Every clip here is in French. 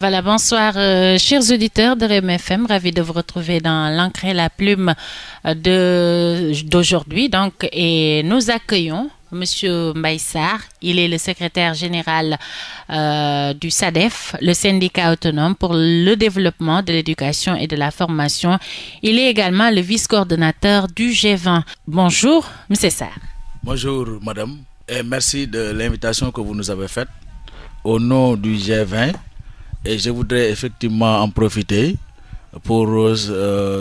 Voilà, bonsoir, chers auditeurs de REM FM, ravi de vous retrouver dans l'encre et la plume d'aujourd'hui. Donc, et nous accueillons Monsieur Mbaye Sarr. Il est le secrétaire général du SADEF, le syndicat autonome pour le développement de l'éducation et de la formation. Il est également le vice-coordonnateur du G20. Bonjour, Monsieur Sarr. Bonjour, madame, et merci de l'invitation que vous nous avez faite au nom du G20. Et je voudrais effectivement en profiter pour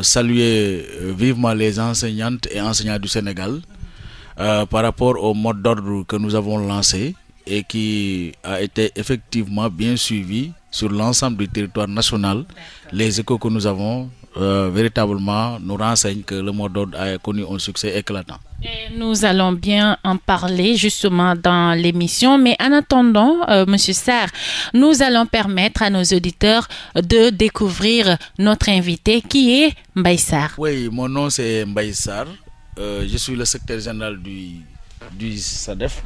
saluer vivement les enseignantes et enseignants du Sénégal par rapport au mode d'ordre que nous avons lancé et qui a été effectivement bien suivi sur l'ensemble du territoire national. Les échos que nous avons véritablement nous renseignent que le mode d'ordre a connu un succès éclatant. Et nous allons bien en parler justement dans l'émission, mais en attendant, Monsieur Sarr, nous allons permettre à nos auditeurs de découvrir notre invité qui est Mbaye Sarr. Oui, mon nom c'est Mbaye Sarr. Je suis le secrétaire général du SADEF.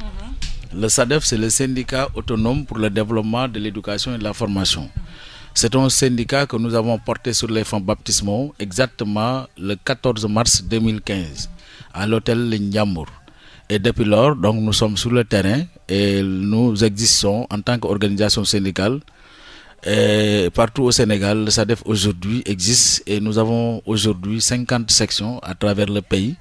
Le SADEF, c'est le syndicat autonome pour le développement de l'éducation et de la formation. C'est un syndicat que nous avons porté sur les fonds baptismaux exactement le 14 mars 2015 à l'hôtel Ndiambour. Et depuis lors, donc, nous sommes sur le terrain et nous existons en tant qu'organisation syndicale. Et partout au Sénégal, le SADEF aujourd'hui existe et nous avons aujourd'hui 50 sections à travers le pays,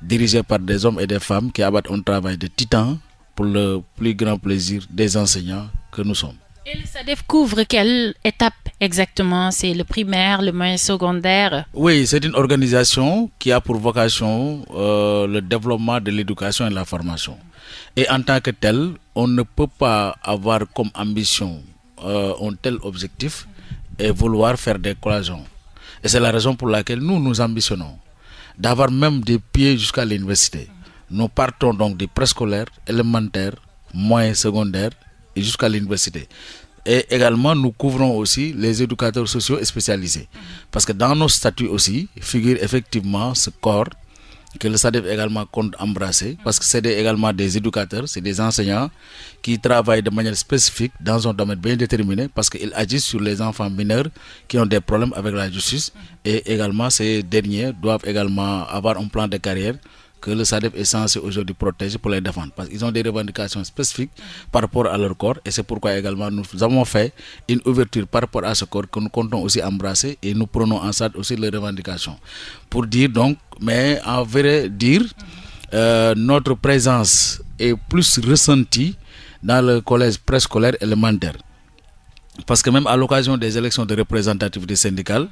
dirigées par des hommes et des femmes qui abattent un travail de titan pour le plus grand plaisir des enseignants que nous sommes. Et le SADEF couvre quelle étape exactement? C'est le primaire, le moyen secondaire? Oui, c'est une organisation qui a pour vocation le développement de l'éducation et de la formation. Et en tant que tel, on ne peut pas avoir comme ambition un tel objectif et vouloir faire des cloisons. Et c'est la raison pour laquelle nous ambitionnons d'avoir même des pieds jusqu'à l'université. Nous partons donc du préscolaire, élémentaire, moyen secondaire et jusqu'à l'université. Et également, nous couvrons aussi les éducateurs sociaux spécialisés. Parce que dans nos statuts aussi, figure effectivement ce corps que le SADEF également compte embrasser. Parce que c'est également des éducateurs, c'est des enseignants qui travaillent de manière spécifique dans un domaine bien déterminé parce qu'ils agissent sur les enfants mineurs qui ont des problèmes avec la justice. Et également, ces derniers doivent également avoir un plan de carrière que le SADEF est censé aujourd'hui protéger pour les défendre. Parce qu'ils ont des revendications spécifiques par rapport à leur corps. Et c'est pourquoi également nous avons fait une ouverture par rapport à ce corps que nous comptons aussi embrasser et nous prenons en charge aussi les revendications. Pour dire donc, mais en vrai dire, notre présence est plus ressentie dans le collège préscolaire élémentaire. Parce que même à l'occasion des élections de représentativité syndicale,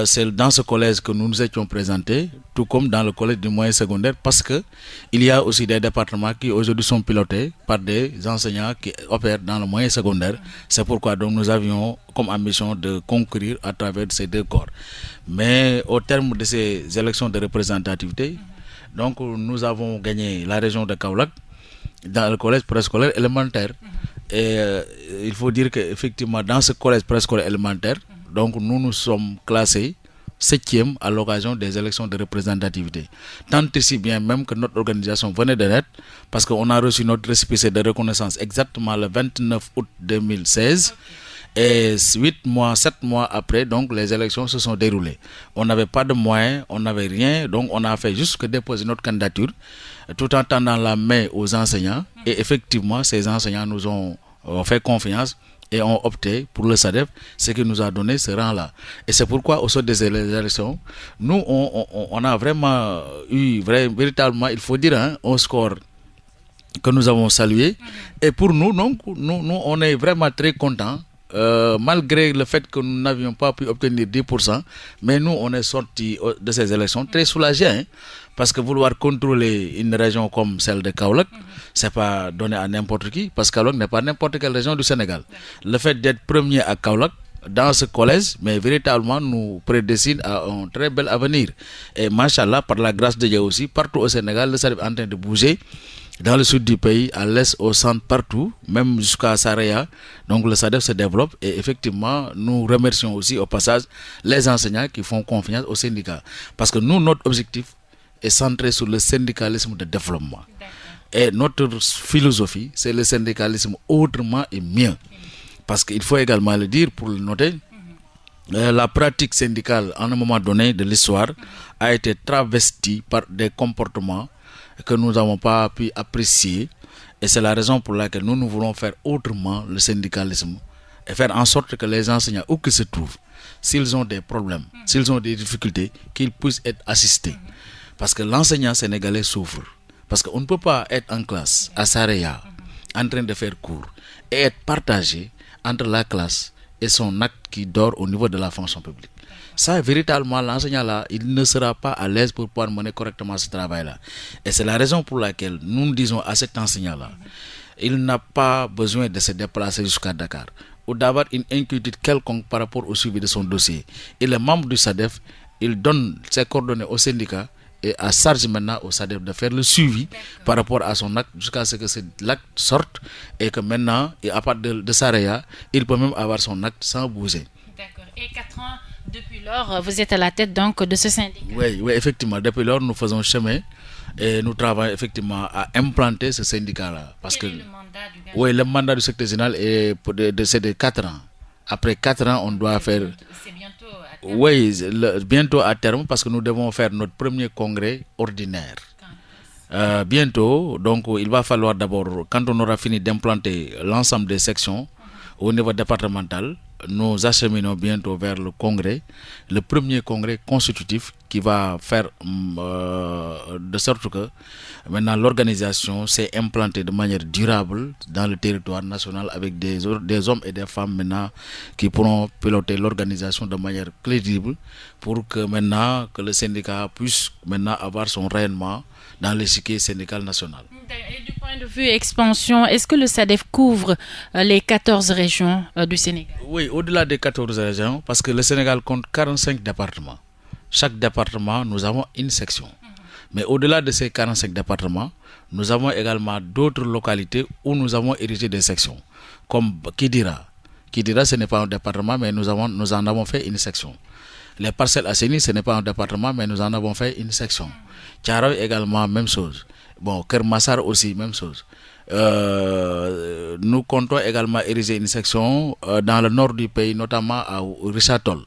c'est dans ce collège que nous nous étions présentés, tout comme dans le collège du moyen secondaire, parce que il y a aussi des départements qui aujourd'hui sont pilotés par des enseignants qui opèrent dans le moyen secondaire. C'est pourquoi donc nous avions comme ambition de concourir à travers ces deux corps. Mais au terme de ces élections de représentativité, donc nous avons gagné la région de Kaolack dans le collège préscolaire élémentaire. Et il faut dire qu'effectivement dans ce collège préscolaire élémentaire, donc nous nous sommes classés 7e à l'occasion des élections de représentativité. Tant et si bien même que notre organisation venait de naître parce qu'on a reçu notre récépissé de reconnaissance exactement le 29 août 2016. Et 7 mois après, donc les élections se sont déroulées. On n'avait pas de moyens, on n'avait rien, donc on a fait juste que déposer notre candidature tout en tendant la main aux enseignants. Et effectivement, ces enseignants nous ont fait confiance et ont opté pour le SADEF, ce qui nous a donné ce rang-là. Et c'est pourquoi au sein des élections, nous, on a vraiment eu, véritablement, il faut dire, un score que nous avons salué. Et pour nous, donc, nous on est vraiment très contents. Malgré le fait que nous n'avions pas pu obtenir 10%, mais nous on est sortis de ces élections très soulagés, parce que vouloir contrôler une région comme celle de Kaolack, c'est pas donné à n'importe qui, parce que Kaolack n'est pas n'importe quelle région du Sénégal. Le fait d'être premier à Kaolack dans ce collège, mais véritablement nous prédestine à un très bel avenir. Et machallah, par la grâce de Dieu aussi, partout au Sénégal, le SADEF est en train de bouger. Dans le sud du pays, à l'est, au centre, partout, même jusqu'à Saraya. Donc le SADEF se développe et effectivement, nous remercions aussi au passage les enseignants qui font confiance au syndicat. Parce que nous, notre objectif est centré sur le syndicalisme de développement. Et notre philosophie, c'est le syndicalisme autrement et mieux. parce qu'il faut également le dire pour le noter, la pratique syndicale à un moment donné de l'histoire a été travestie par des comportements que nous n'avons pas pu apprécier, et c'est la raison pour laquelle nous voulons faire autrement le syndicalisme et faire en sorte que les enseignants, où qu'ils se trouvent, s'ils ont des problèmes, s'ils ont des difficultés, qu'ils puissent être assistés. Parce que l'enseignant sénégalais souffre. Parce qu'on ne peut pas être en classe, à Saraya, en train de faire cours, et être partagé entre la classe et son acte qui dort au niveau de la fonction publique. Ça, véritablement, l'enseignant là, il ne sera pas à l'aise pour pouvoir mener correctement ce travail-là. Et c'est la raison pour laquelle nous disons à cet enseignant-là, il n'a pas besoin de se déplacer jusqu'à Dakar ou d'avoir une inquiétude quelconque par rapport au suivi de son dossier. Il est membre du SADEF, il donne ses coordonnées au syndicat et à charge maintenant au SADEF de faire le suivi par rapport à son acte jusqu'à ce que l'acte sorte et que maintenant, à partir de Saraya, il peut même avoir son acte sans bouger. D'accord. Et 4 ans depuis lors, vous êtes à la tête donc de ce syndicat. Oui, effectivement. Depuis lors, nous faisons chemin et nous travaillons effectivement à implanter ce syndicat-là. Parce Quel que est le mandat du oui, le mandat du secrétaire général est c'est de 4 ans. Après 4 ans, on doit faire... C'est bientôt à terme. Oui, bientôt à terme parce que nous devons faire notre premier congrès ordinaire. Bientôt, donc il va falloir d'abord, quand on aura fini d'implanter l'ensemble des sections au niveau départemental, nous acheminons bientôt vers le congrès, le premier congrès constitutif qui va faire de sorte que maintenant l'organisation s'est implantée de manière durable dans le territoire national avec des hommes et des femmes maintenant qui pourront piloter l'organisation de manière crédible pour que maintenant que le syndicat puisse maintenant avoir son rayonnement dans l'échiquier syndical national. Et du point de vue expansion, est-ce que le SADEF couvre les 14 régions du Sénégal? Oui, au-delà des 14 régions, parce que le Sénégal compte 45 départements. Chaque département, nous avons une section. Mais au-delà de ces 45 départements, nous avons également d'autres localités où nous avons érigé des sections, comme Kidira. Kidira, ce n'est pas un département, mais nous en avons fait une section. Les Parcelles Assainies, ce n'est pas un département, mais nous en avons fait une section. Thiaroye également, même chose. Bon, Keur Massar aussi, même chose. Nous comptons également ériger une section dans le nord du pays, notamment à Richard Toll.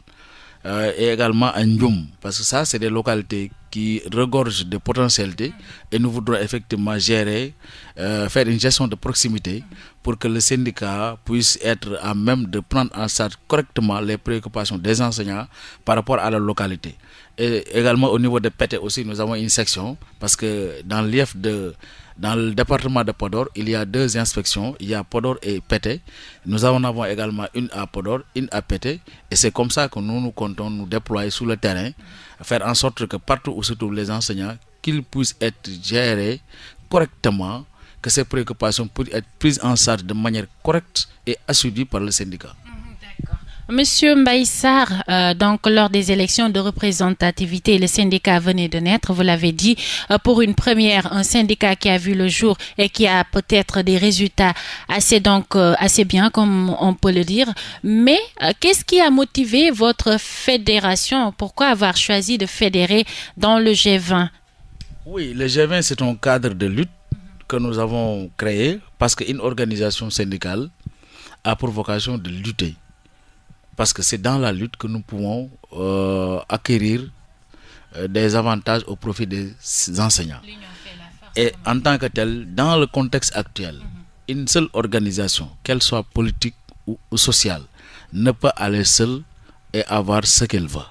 Et également à Ndioum, parce que ça, c'est des localités qui regorgent de potentialités et nous voudrons effectivement gérer, faire une gestion de proximité pour que le syndicat puisse être à même de prendre en charge correctement les préoccupations des enseignants par rapport à la localité. Et également au niveau de Pété aussi, nous avons une section parce que dans le département de Podor, il y a 2 inspections, il y a Podor et Pété. Nous en avons également une à Podor, une à Pété, et c'est comme ça que nous comptons nous déployer sur le terrain, faire en sorte que partout où se trouvent les enseignants, qu'ils puissent être gérés correctement, que ces préoccupations puissent être prises en charge de manière correcte et assurée par le syndicat. Monsieur Mbaye Sarr, donc lors des élections de représentativité, le syndicat venait de naître, vous l'avez dit, pour une première, un syndicat qui a vu le jour et qui a peut-être des résultats assez bien, comme on peut le dire. Mais qu'est-ce qui a motivé votre fédération? Pourquoi avoir choisi de fédérer dans le G20? Oui, le G20, c'est un cadre de lutte que nous avons créé parce qu'une organisation syndicale a pour vocation de lutter. Parce que c'est dans la lutte que nous pouvons acquérir des avantages au profit des enseignants. Et en tant que tel, dans le contexte actuel, une seule organisation, qu'elle soit politique ou sociale, ne peut aller seule et avoir ce qu'elle veut.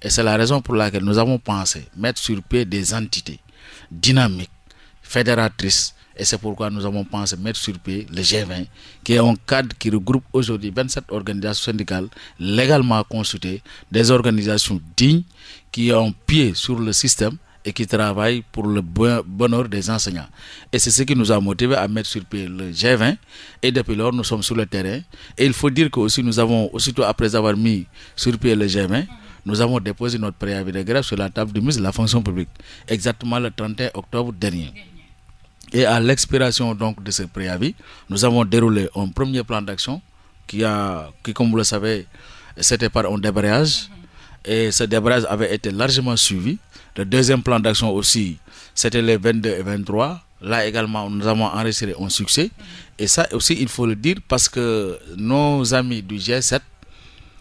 Et c'est la raison pour laquelle nous avons pensé mettre sur pied des entités dynamiques, fédératrices. Et c'est pourquoi nous avons pensé mettre sur pied le G20, qui est un cadre qui regroupe aujourd'hui 27 organisations syndicales légalement constituées, des organisations dignes qui ont pied sur le système et qui travaillent pour le bonheur des enseignants. Et c'est ce qui nous a motivés à mettre sur pied le G20. Et depuis lors, nous sommes sur le terrain. Et il faut dire que aussi nous avons, aussitôt après avoir mis sur pied le G20, nous avons déposé notre préavis de grève sur la table du ministre de la fonction publique, exactement le 31 octobre dernier. Et à l'expiration donc de ce préavis, nous avons déroulé un premier plan d'action qui, comme vous le savez, c'était par un débrayage. Et ce débrayage avait été largement suivi. Le deuxième plan d'action aussi, c'était les 22 et 23. Là également, nous avons enregistré un succès. Et ça aussi, il faut le dire parce que nos amis du G7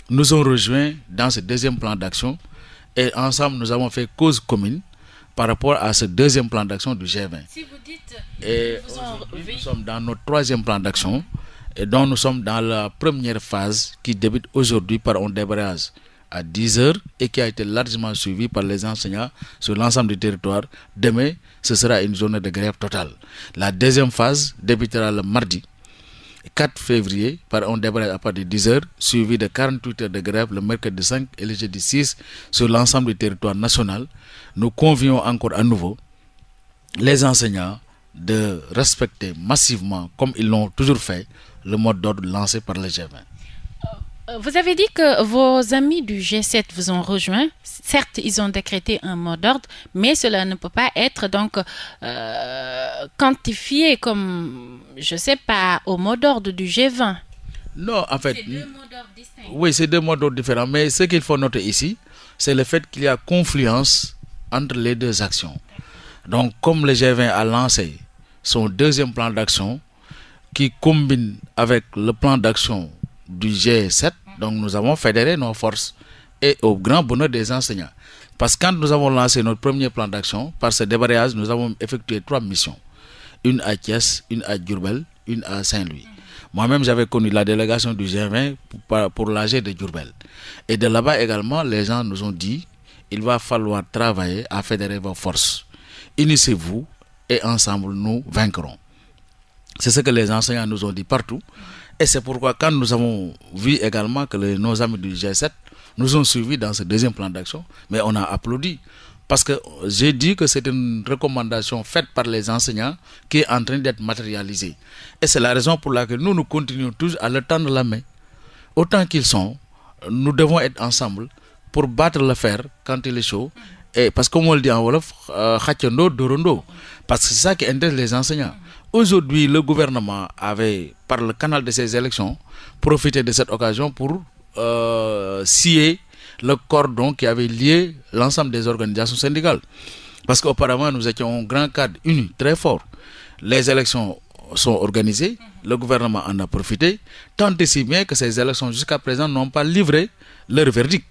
nous ont rejoints dans ce deuxième plan d'action. Et ensemble, nous avons fait cause commune par rapport à ce deuxième plan d'action du G20. Si vous dites, et nous sommes dans notre troisième plan d'action et dont nous sommes dans la première phase qui débute aujourd'hui par un débrayage à 10 heures et qui a été largement suivi par les enseignants sur l'ensemble du territoire. Demain, ce sera une journée de grève totale. La deuxième phase débutera le mardi 4 février par un débrayage à partir de 10 heures, suivi de 48 heures de grève le mercredi 5 et le jeudi 6 sur l'ensemble du territoire national. Nous convions encore à nouveau les enseignants de respecter massivement, comme ils l'ont toujours fait, le mot d'ordre lancé par le G20. Vous avez dit que vos amis du G7 vous ont rejoint. Certes, ils ont décrété un mot d'ordre, mais cela ne peut pas être donc quantifié comme, je sais pas, au mot d'ordre du G20. Non, en fait, C'est deux mots d'ordre distincts. oui, c'est deux mots d'ordre différents. Mais ce qu'il faut noter ici, c'est le fait qu'il y a confluence entre les deux actions. Donc, comme le G20 a lancé son deuxième plan d'action qui combine avec le plan d'action du G7, donc nous avons fédéré nos forces et au grand bonheur des enseignants. Parce que quand nous avons lancé notre premier plan d'action, par ce débrayage, nous avons effectué 3 missions. Une à Thiès, une à Diourbel, une à Saint-Louis. Moi-même, j'avais connu la délégation du G20 pour l'AG de Diourbel. Et de là-bas également, les gens nous ont dit, il va falloir travailler à fédérer vos forces. Unissez-vous et ensemble nous vaincrons. C'est ce que les enseignants nous ont dit partout. Et c'est pourquoi quand nous avons vu également que nos amis du G7 nous ont suivis dans ce deuxième plan d'action, mais on a applaudi. Parce que j'ai dit que c'est une recommandation faite par les enseignants qui est en train d'être matérialisée. Et c'est la raison pour laquelle nous continuons tous à leur tendre la main. Autant qu'ils sont, nous devons être ensemble pour battre le fer quand il est chaud. Et parce que comme on le dit en Wolof, Khachando Dorondo. Parce que c'est ça qui intéresse les enseignants. Aujourd'hui, le gouvernement avait, par le canal de ces élections, profité de cette occasion pour scier le cordon qui avait lié l'ensemble des organisations syndicales. Parce qu'auparavant, nous étions un grand cadre uni, très fort. Les élections sont organisées, le gouvernement en a profité, tant et si bien que ces élections jusqu'à présent n'ont pas livré leur verdict.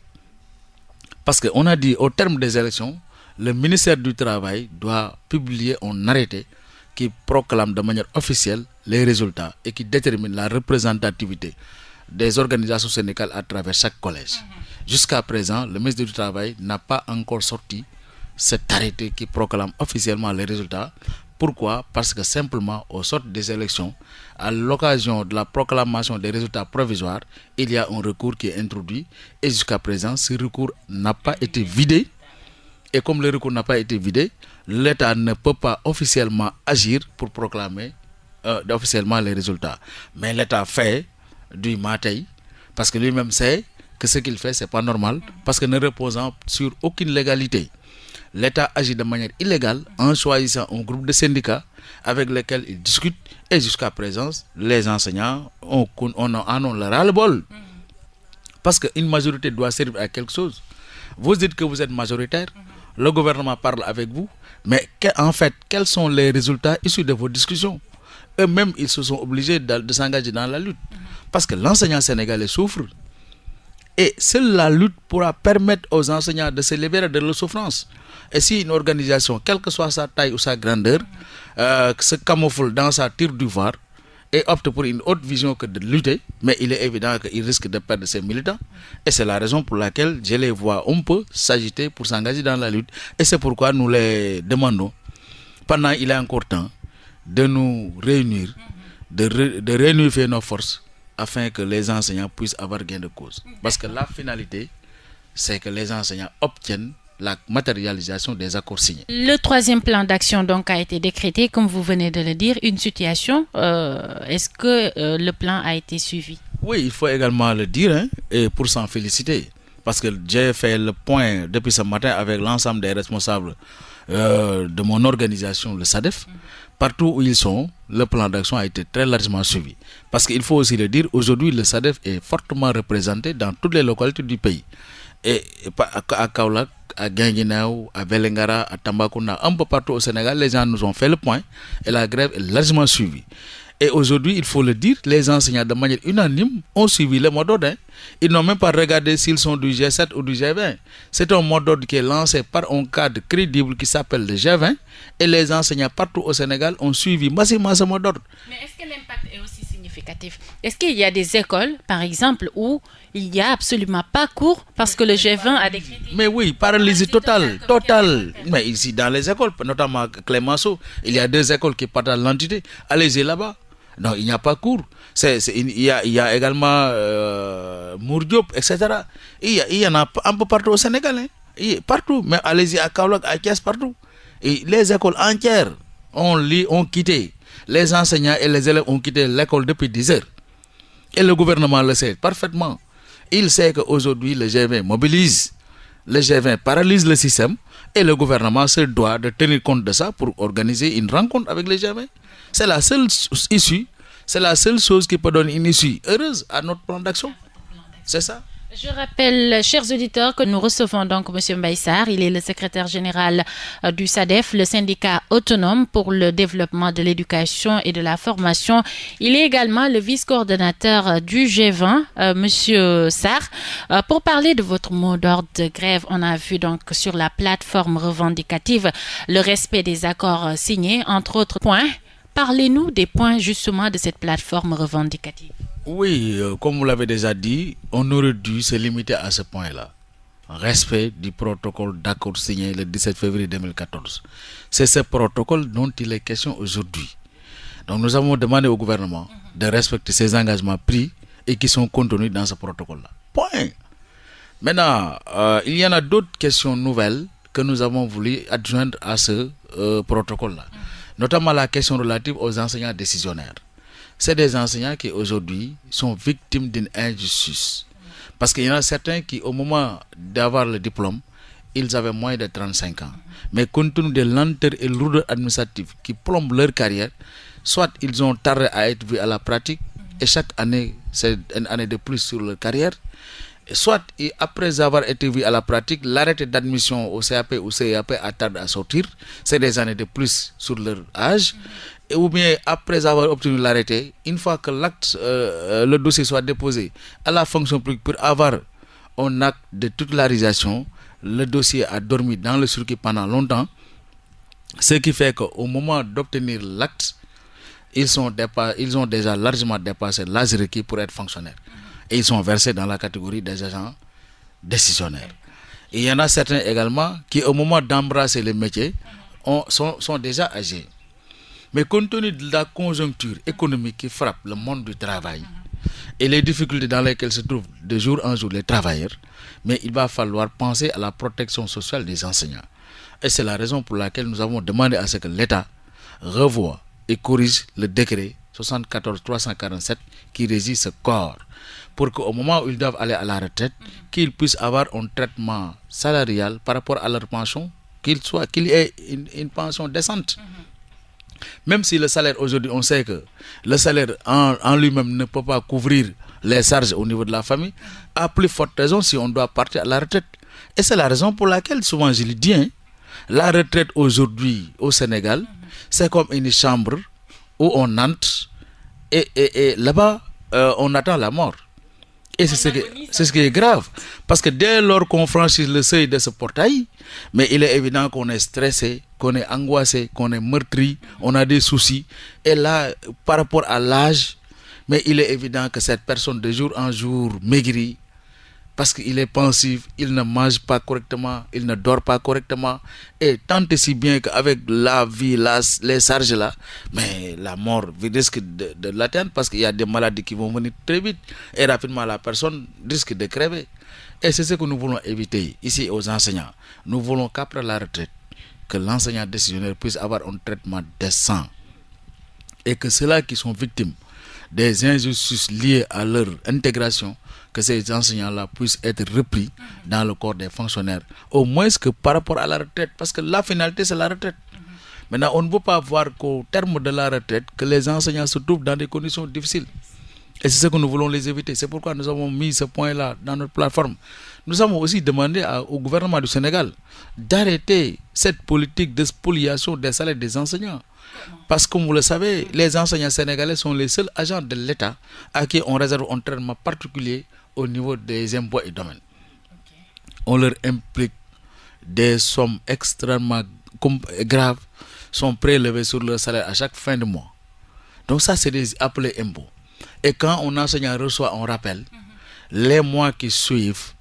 Parce qu'on a dit au terme des élections, le ministère du Travail doit publier un arrêté qui proclame de manière officielle les résultats et qui détermine la représentativité des organisations syndicales à travers chaque collège. Jusqu'à présent, le ministre du Travail n'a pas encore sorti cet arrêté qui proclame officiellement les résultats. Pourquoi? Parce que simplement, au sort des élections, à l'occasion de la proclamation des résultats provisoires, il y a un recours qui est introduit et jusqu'à présent, ce recours n'a pas été vidé. Et comme le recours n'a pas été vidé, l'État ne peut pas officiellement agir pour proclamer officiellement les résultats. Mais l'État fait du matai parce que lui-même sait que ce qu'il fait, c'est pas normal parce que ne reposant sur aucune légalité. L'État agit de manière illégale en choisissant un groupe de syndicats avec lesquels il discute et jusqu'à présent, les enseignants en ont le ras-le-bol. Parce qu'une majorité doit servir à quelque chose. Vous dites que vous êtes majoritaire, le gouvernement parle avec vous, mais en fait, quels sont les résultats issus de vos discussions? Eux-mêmes, ils se sont obligés de s'engager dans la lutte. Parce que l'enseignant sénégalais souffre. Et seule la lutte pourra permettre aux enseignants de se libérer de leur souffrance. Et si une organisation, quelle que soit sa taille ou sa grandeur, se camoufle dans sa tire d'ivoire et opte pour une autre vision que de lutter, mais il est évident qu'il risque de perdre ses militants. Et c'est la raison pour laquelle je les vois un peu s'agiter pour s'engager dans la lutte. Et c'est pourquoi nous les demandons, pendant il est encore temps, de nous réunir, de réunifier nos forces, afin que les enseignants puissent avoir gain de cause. Parce que la finalité, c'est que les enseignants obtiennent la matérialisation des accords signés. Le troisième plan d'action donc a été décrété, comme vous venez de le dire, une situation. Est-ce que le plan a été suivi? Oui, il faut également le dire, et pour s'en féliciter. Parce que j'ai fait le point depuis ce matin avec l'ensemble des responsables de mon organisation, le SADEF. Partout où ils sont, le plan d'action a été très largement suivi. Parce qu'il faut aussi le dire, aujourd'hui, le SADEF est fortement représenté dans toutes les localités du pays. Et à Kaolack, à Guinguinéo, à Vélingara, à Tambacounda, un peu partout au Sénégal, les gens nous ont fait le point et la grève est largement suivie. Et aujourd'hui, il faut le dire, les enseignants de manière unanime ont suivi le mot d'ordre. Ils n'ont même pas regardé s'ils sont du G7 ou du G20. C'est un mot d'ordre qui est lancé par un cadre crédible qui s'appelle le G20 et les enseignants partout au Sénégal ont suivi massivement ce mot d'ordre. Mais est-ce que l'impact est aussi significatif? Est-ce qu'il y a des écoles, par exemple, où il n'y a absolument pas cours parce que le G20 a décrété? Mais oui, paralysie totale. Mais ici, dans les écoles, notamment à Clémenceau, il y a 2 écoles qui partagent l'entité. Allez-y là-bas. Non, il n'y a pas cours. Il y a également Mourdiop, etc. Il y en a un peu partout au Sénégal. Hein. Partout. Mais allez-y à Kaolack, à Thiès, partout. Et les écoles entières ont quitté. Les enseignants et les élèves ont quitté l'école depuis 10 heures. Et le gouvernement le sait parfaitement. Il sait qu'aujourd'hui, le G20 mobilise. Le G20 paralyse le système. Et le gouvernement se doit de tenir compte de ça pour organiser une rencontre avec le G20. C'est la seule issue, c'est la seule chose qui peut donner une issue heureuse à notre plan d'action. C'est ça. Je rappelle, chers auditeurs, que nous recevons donc M. Mbaye Sarr. Il est le secrétaire général du SADEF, le syndicat autonome pour le développement de l'éducation et de la formation. Il est également le vice-coordonnateur du G20, M. Sarr. Pour parler de votre mot d'ordre de grève, on a vu donc sur la plateforme revendicative le respect des accords signés, entre autres points. Parlez-nous des points justement de cette plateforme revendicative. Oui, comme vous l'avez déjà dit, on aurait dû se limiter à ce point-là. Respect du protocole d'accord signé le 17 février 2014. C'est ce protocole dont il est question aujourd'hui. Donc nous avons demandé au gouvernement de respecter ces engagements pris et qui sont contenus dans ce protocole-là. Point. Maintenant, il y en a d'autres questions nouvelles que nous avons voulu adjoindre à ce protocole-là. Notamment la question relative aux enseignants décisionnaires. C'est des enseignants qui aujourd'hui sont victimes d'une injustice. Parce qu'il y en a certains qui, au moment d'avoir le diplôme, ils avaient moins de 35 ans. Mais compte tenu des lenteurs et lourdeurs administratives qui plombent leur carrière, soit ils ont tardé à être vus à la pratique, et chaque année, c'est une année de plus sur leur carrière, soit après avoir été vus à la pratique, l'arrêté d'admission au CAP ou CAP a tardé à sortir, c'est des années de plus sur leur âge. Ou bien après avoir obtenu l'arrêté, une fois que l'acte, le dossier soit déposé à la fonction publique pour avoir un acte de titularisation, le dossier a dormi dans le circuit pendant longtemps, ce qui fait qu'au moment d'obtenir l'acte, ils ont déjà largement dépassé l'âge requis pour être fonctionnaires. Et ils sont versés dans la catégorie des agents décisionnaires. Et il y en a certains également qui, au moment d'embrasser le métier, sont déjà âgés. Mais compte tenu de la conjoncture économique qui frappe le monde du travail et les difficultés dans lesquelles se trouvent de jour en jour les travailleurs, mais il va falloir penser à la protection sociale des enseignants. Et c'est la raison pour laquelle nous avons demandé à ce que l'État revoie et corrige le décret 74-347 qui régit ce corps, pour qu'au moment où ils doivent aller à la retraite, qu'ils puissent avoir un traitement salarial par rapport à leur pension, qu'il y ait une pension décente. Même si le salaire aujourd'hui, on sait que le salaire en lui-même ne peut pas couvrir les charges au niveau de la famille, à plus forte raison si on doit partir à la retraite. Et c'est la raison pour laquelle, souvent je le dis, la retraite aujourd'hui au Sénégal, c'est comme une chambre où on entre et là-bas, on attend la mort. Et c'est ce qui est grave. Parce que dès lors qu'on franchit le seuil de ce portail, mais il est évident qu'on est stressé, qu'on est angoissé, qu'on est meurtri, on a des soucis. Et là, par rapport à l'âge, mais il est évident que cette personne de jour en jour maigrit, parce qu'il est pensif, il ne mange pas correctement, il ne dort pas correctement, et tant et si bien qu'avec la vie, les charges là, mais la mort risque de l'atteindre, parce qu'il y a des maladies qui vont venir très vite, et rapidement la personne risque de crever. Et c'est ce que nous voulons éviter ici aux enseignants. Nous voulons qu'après la retraite, que l'enseignant décisionnaire puisse avoir un traitement décent, et que ceux-là qui sont victimes des injustices liées à leur intégration, que ces enseignants-là puissent être repris dans le corps des fonctionnaires, au moins que par rapport à la retraite, parce que la finalité c'est la retraite. Maintenant, on ne peut pas voir qu'au terme de la retraite, que les enseignants se trouvent dans des conditions difficiles. Et c'est ce que nous voulons les éviter. C'est pourquoi nous avons mis ce point-là dans notre plateforme. Nous avons aussi demandé au gouvernement du Sénégal d'arrêter cette politique de spoliation des salaires des enseignants. Parce que, comme vous le savez, les enseignants sénégalais sont les seuls agents de l'État à qui on réserve un traitement particulier au niveau des impôts et domaines. On leur implique des sommes extrêmement graves, sont prélevées sur leur salaire à chaque fin de mois. Donc ça, c'est des appelés impôts. Et quand un enseignant reçoit un rappel, les mois qui suivent,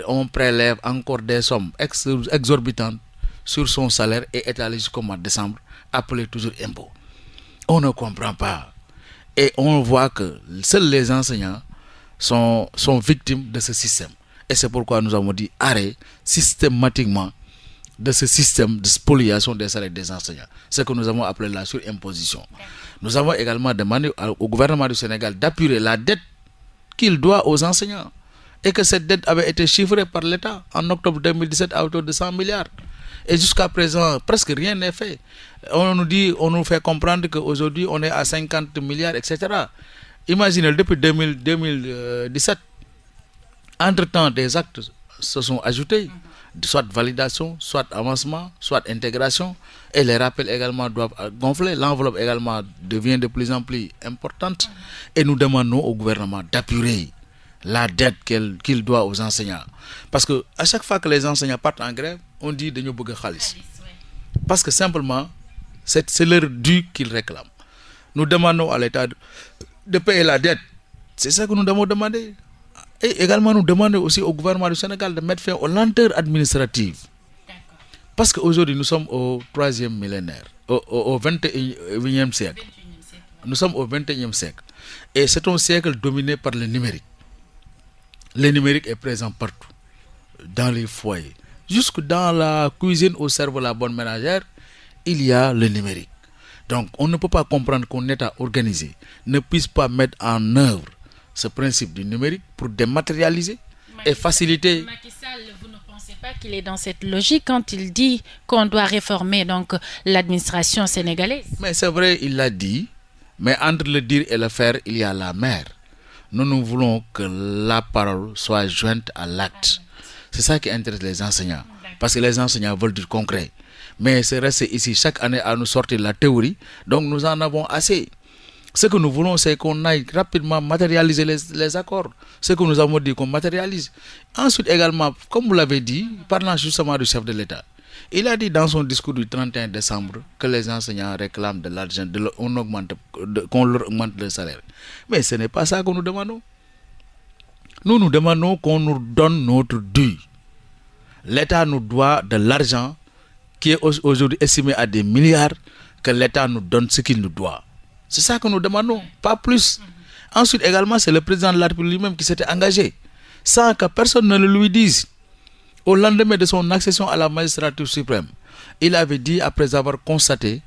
on prélève encore des sommes exorbitantes sur son salaire et étalées jusqu'au mois de décembre, appelé toujours impôt. On ne comprend pas. Et on voit que seuls les enseignants sont victimes de ce système. Et c'est pourquoi nous avons dit arrêt systématiquement de ce système de spoliation des salaires des enseignants. Ce que nous avons appelé la surimposition. Nous avons également demandé au gouvernement du Sénégal d'apurer la dette qu'il doit aux enseignants. Et que cette dette avait été chiffrée par l'État en octobre 2017 à hauteur de 100 milliards. Et jusqu'à présent, presque rien n'est fait. On nous fait comprendre qu'aujourd'hui, on est à 50 milliards, etc. Imaginez, depuis 2017, entre-temps, des actes se sont ajoutés, soit validation, soit avancement, soit intégration, et les rappels également doivent gonfler. L'enveloppe également devient de plus en plus importante, et nous demandons au gouvernement d'apurer la dette qu'il doit aux enseignants. Parce que à chaque fois que les enseignants partent en grève, on dit de nous bëgg xaalis. Parce que simplement, c'est leur dû qu'ils réclament. Nous demandons à l'État de payer la dette. C'est ça que nous devons demander. Et également, nous demandons aussi au gouvernement du Sénégal de mettre fin aux lenteurs administratives. Parce qu'aujourd'hui, nous sommes au 3e millénaire, au 21e siècle. Nous sommes au 21e siècle. Et c'est un siècle dominé par le numérique. Le numérique est présent partout, dans les foyers. Jusque dans la cuisine où servent la bonne ménagère, il y a le numérique. Donc, on ne peut pas comprendre qu'un État organisé ne puisse pas mettre en œuvre ce principe du numérique pour dématérialiser et faciliter. Macky Sall, vous ne pensez pas qu'il est dans cette logique quand il dit qu'on doit réformer donc l'administration sénégalaise? Mais c'est vrai, il l'a dit, mais entre le dire et le faire, il y a la mer. Nous voulons que la parole soit jointe à l'acte. C'est ça qui intéresse les enseignants. Parce que les enseignants veulent du concret. Mais c'est resté ici chaque année à nous sortir la théorie. Donc nous en avons assez. Ce que nous voulons, c'est qu'on aille rapidement matérialiser les accords. Ce que nous avons dit qu'on matérialise. Ensuite également, comme vous l'avez dit, parlant justement du chef de l'État, il a dit dans son discours du 31 décembre que les enseignants réclament de l'argent, qu'on leur augmente le salaire. Mais ce n'est pas ça que nous demandons. Nous demandons qu'on nous donne notre dû. L'État nous doit de l'argent qui est aujourd'hui estimé à des milliards, que l'État nous donne ce qu'il nous doit. C'est ça que nous demandons, pas plus. Ensuite également, c'est le président de la République lui-même qui s'était engagé, sans que personne ne le lui dise. Au lendemain de son accession à la magistrature suprême, il avait dit, après avoir constaté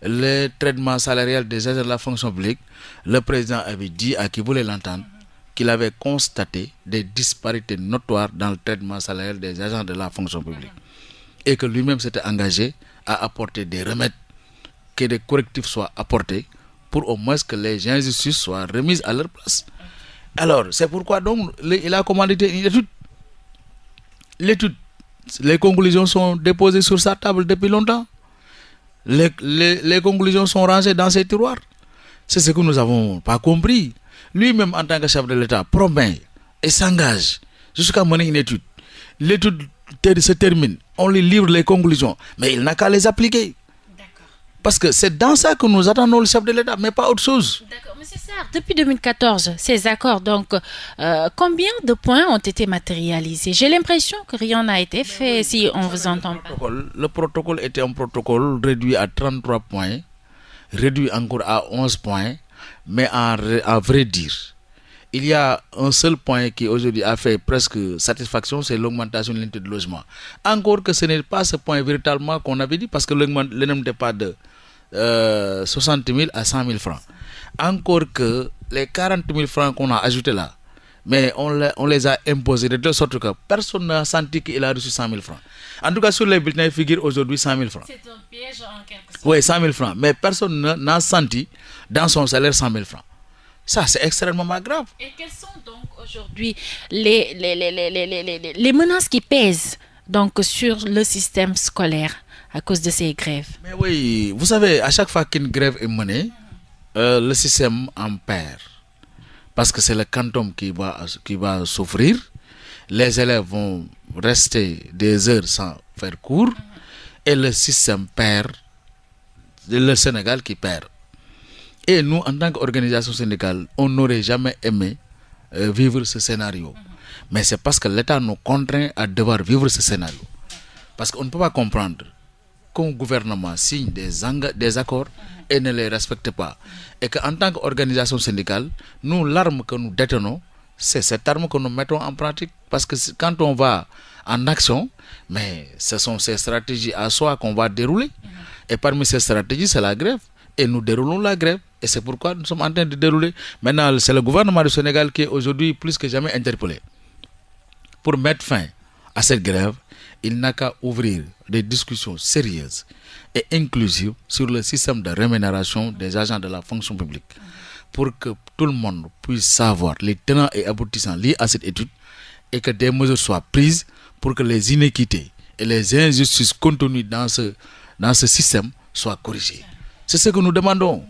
le traitement salarial des agents de la fonction publique, le président avait dit à qui voulait l'entendre qu'il avait constaté des disparités notoires dans le traitement salarial des agents de la fonction publique. Et que lui-même s'était engagé à apporter des remèdes, que des correctifs soient apportés pour au moins que les injustices soient remises à leur place. Alors, c'est pourquoi donc il a commandé une étude. Les conclusions sont déposées sur sa table depuis longtemps. Les conclusions sont rangées dans ses tiroirs. C'est ce que nous n'avons pas compris. Lui-même, en tant que chef de l'État, promet et s'engage jusqu'à mener une étude. L'étude se termine, on lui livre les conclusions, mais il n'a qu'à les appliquer. Parce que c'est dans ça que nous attendons le chef de l'État, mais pas autre chose. D'accord, monsieur Sarr, depuis 2014, ces accords, donc, combien de points ont été matérialisés? J'ai l'impression que rien n'a été fait, si on vous entend pas. Le protocole était un protocole réduit à 33 points, réduit encore à 11 points, mais à vrai dire, il y a un seul point qui aujourd'hui a fait presque satisfaction, c'est l'augmentation de l'unité de logement. Encore que ce n'est pas ce point véritablement qu'on avait dit, parce que le nombre n'était pas de 60 000 à 100 000 francs. Encore que les 40 000 francs qu'on a ajoutés là, mais on les a imposés de telle sorte que personne n'a senti qu'il a reçu 100 000 francs. En tout cas, sur les bulletins figure aujourd'hui 100 000 francs. C'est un piège en quelque sorte. Oui, 100 000 francs. Mais personne n'a senti dans son salaire 100 000 francs. Ça, c'est extrêmement grave. Et quelles sont donc aujourd'hui les menaces qui pèsent donc sur le système scolaire à cause de ces grèves? Mais oui, vous savez, à chaque fois qu'une grève est menée, le système en perd. Parce que c'est le quantum qui va souffrir. Les élèves vont rester des heures sans faire cours. Et le système perd. Le Sénégal qui perd. Et nous, en tant qu'organisation syndicale, on n'aurait jamais aimé vivre ce scénario. Mais c'est parce que l'État nous contraint à devoir vivre ce scénario. Parce qu'on ne peut pas comprendre qu'un gouvernement signe des accords et ne les respecte pas. Et qu'en tant qu'organisation syndicale, nous, l'arme que nous détenons, c'est cette arme que nous mettons en pratique. Parce que quand on va en action, mais ce sont ces stratégies à soi qu'on va dérouler. Et parmi ces stratégies, c'est la grève. Et nous déroulons la grève. Et c'est pourquoi nous sommes en train de dérouler. Maintenant, c'est le gouvernement du Sénégal qui est aujourd'hui plus que jamais interpellé. Pour mettre fin à cette grève, il n'a qu'à ouvrir des discussions sérieuses et inclusives sur le système de rémunération des agents de la fonction publique. Pour que tout le monde puisse savoir les tenants et aboutissants liés à cette étude et que des mesures soient prises pour que les inéquités et les injustices contenues dans ce système soient corrigées. C'est ce que nous demandons.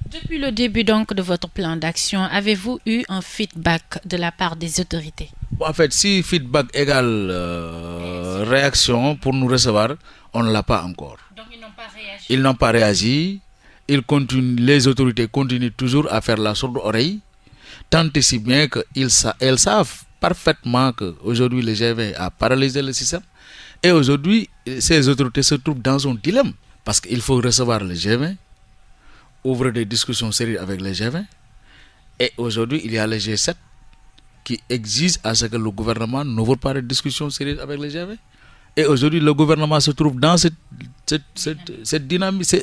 Depuis le début donc de votre plan d'action, avez-vous eu un feedback de la part des autorités? En fait, si feedback égale réaction pour nous recevoir, on ne l'a pas encore. Donc ils n'ont pas réagi? Ils n'ont pas réagi. Les autorités continuent toujours à faire la sourde oreille, tant et si bien qu'elles savent parfaitement qu'aujourd'hui le G20 a paralysé le système. Et aujourd'hui, ces autorités se trouvent dans un dilemme. Parce qu'il faut recevoir le G20, ouvrir des discussions sérieuses avec le G20. Et aujourd'hui, il y a le G7 qui exige à ce que le gouvernement n'ouvre pas de discussions sérieuses avec le G20. Et aujourd'hui, le gouvernement se trouve dans cette dynamique,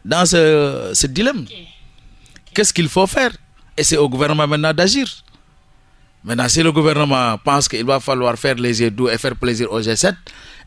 dans ce dilemme. Qu'est-ce qu'il faut faire? Et c'est au gouvernement maintenant d'agir. Maintenant, si le gouvernement pense qu'il va falloir faire les yeux doux et faire plaisir au G7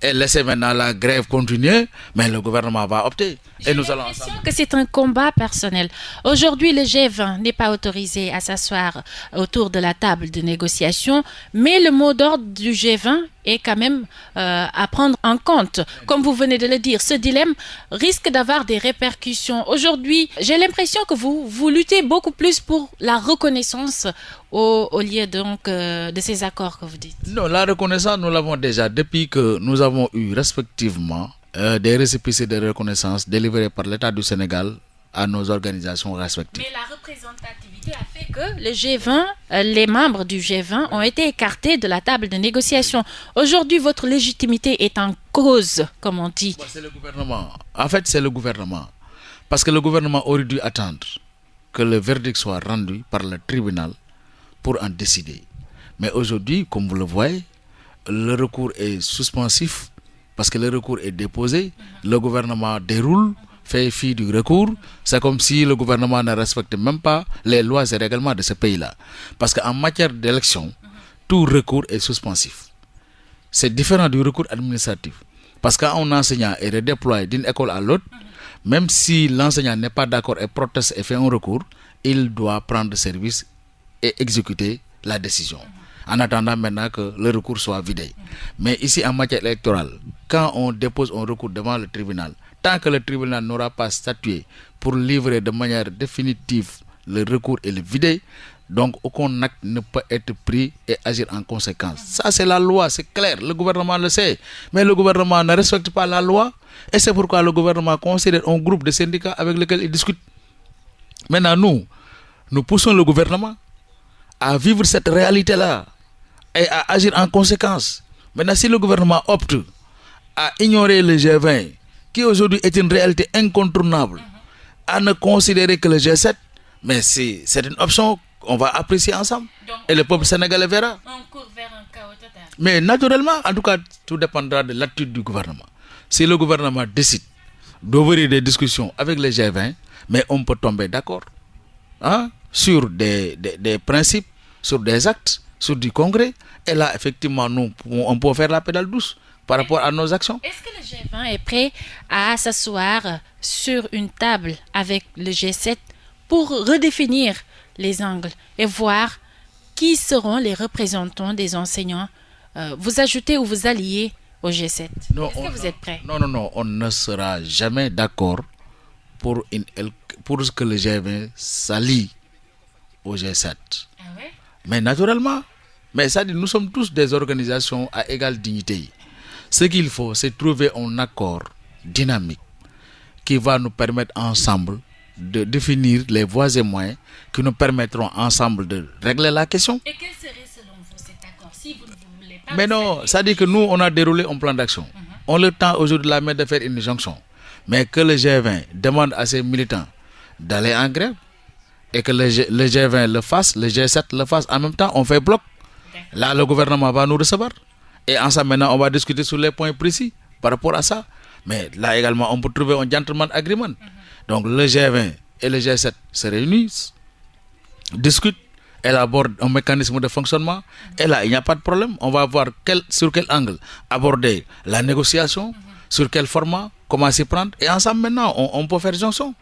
et laisser maintenant la grève continuer, mais le gouvernement va opter. J'ai l'impression que c'est un combat personnel. Aujourd'hui, le G20 n'est pas autorisé à s'asseoir autour de la table de négociation, mais le mot d'ordre du G20 est quand même à prendre en compte. Comme vous venez de le dire, ce dilemme risque d'avoir des répercussions. Aujourd'hui, j'ai l'impression que vous luttez beaucoup plus pour la reconnaissance au lieu donc de ces accords que vous dites. Non, la reconnaissance, nous l'avons déjà depuis que nous avons eu respectivement des récépissés de reconnaissance délivrés par l'État du Sénégal à nos organisations respectives. Mais la représentativité a fait que le G20, les membres du G20 ont été écartés de la table de négociation. Aujourd'hui, votre légitimité est en cause, comme on dit. C'est le gouvernement. En fait, c'est le gouvernement. Parce que le gouvernement aurait dû attendre que le verdict soit rendu par le tribunal pour en décider. Mais aujourd'hui, comme vous le voyez, le recours est suspensif parce que le recours est déposé, le gouvernement déroule, fait fi du recours. C'est comme si le gouvernement ne respecte même pas les lois et règlements de ce pays-là. Parce qu'en matière d'élection, tout recours est suspensif. C'est différent du recours administratif. Parce qu'un enseignant est redéployé d'une école à l'autre, même si l'enseignant n'est pas d'accord et proteste et fait un recours, il doit prendre service et exécuter la décision. En attendant maintenant que le recours soit vidé. Mais ici, en matière électorale, quand on dépose un recours devant le tribunal, tant que le tribunal n'aura pas statué pour livrer de manière définitive le recours et le vider, donc aucun acte ne peut être pris et agir en conséquence. Ça, c'est la loi, c'est clair. Le gouvernement le sait. Mais le gouvernement ne respecte pas la loi. Et c'est pourquoi le gouvernement considère un groupe de syndicats avec lesquels il discute. Maintenant, nous poussons le gouvernement à vivre cette réalité-là et à agir en conséquence. Maintenant, si le gouvernement opte à ignorer le G20, qui aujourd'hui est une réalité incontournable, à ne considérer que le G7, mais c'est une option qu'on va apprécier ensemble. Donc, et le peuple sénégalais verra. On court vers un chaos total. Mais naturellement, en tout cas, tout dépendra de l'attitude du gouvernement. Si le gouvernement décide d'ouvrir des discussions avec le G20, mais on peut tomber d'accord sur des principes, sur des actes, sur du congrès. Et là, effectivement, on peut faire la pédale douce par rapport à nos actions. Est-ce que le G20 est prêt à s'asseoir sur une table avec le G7 pour redéfinir les angles et voir qui seront les représentants des enseignants. Vous ajoutez ou vous alliez au G7. Non, Est-ce que vous êtes prêts? Non, on ne sera jamais d'accord pour que le G20 s'allie au G7. Ah ouais? Mais naturellement, mais ça dit, nous sommes tous des organisations à égale dignité. Ce qu'il faut, c'est trouver un accord dynamique qui va nous permettre ensemble de définir les voies et moyens qui nous permettront ensemble de régler la question. Et quel serait selon vous cet accord si vous ne voulez pas? Mais non, ça dit que nous, on a déroulé un plan d'action. On a le temps aujourd'hui de la main de faire une jonction. Mais que le G20 demande à ses militants d'aller en grève et que le G20 le fasse, le G7 le fasse en même temps, on fait bloc. Là, le gouvernement va nous recevoir. Et ensemble, maintenant, on va discuter sur les points précis par rapport à ça. Mais là également, on peut trouver un gentleman agreement. Donc le G20 et le G7 se réunissent, discutent, élaborent un mécanisme de fonctionnement. Et là, il n'y a pas de problème. On va voir sur quel angle aborder la négociation, sur quel format, comment s'y prendre. Et ensemble, maintenant, on peut faire jonction.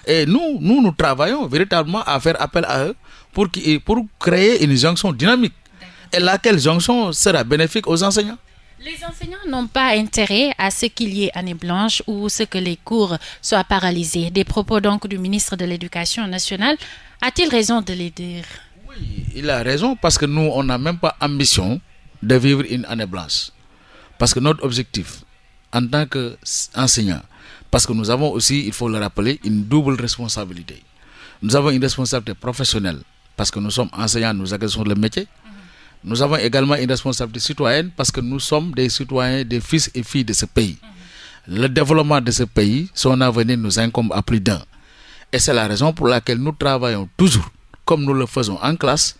Et nous travaillons véritablement à faire appel à eux pour créer une jonction dynamique. Et laquelle jonction sera bénéfique aux enseignants. Les enseignants n'ont pas intérêt à ce qu'il y ait année blanche ou ce que les cours soient paralysés. Des propos donc du ministre de l'Éducation nationale. A-t-il raison de les dire? Oui, il a raison parce que nous, on n'a même pas ambition de vivre une année blanche. Parce que notre objectif, en tant qu'enseignant, parce que nous avons aussi, il faut le rappeler, une double responsabilité. Nous avons une responsabilité professionnelle parce que nous sommes enseignants, nous exerçons le métier. Nous avons également une responsabilité citoyenne parce que nous sommes des citoyens, des fils et filles de ce pays. Le développement de ce pays, son avenir nous incombe à plus d'un. Et c'est la raison pour laquelle nous travaillons toujours, comme nous le faisons en classe,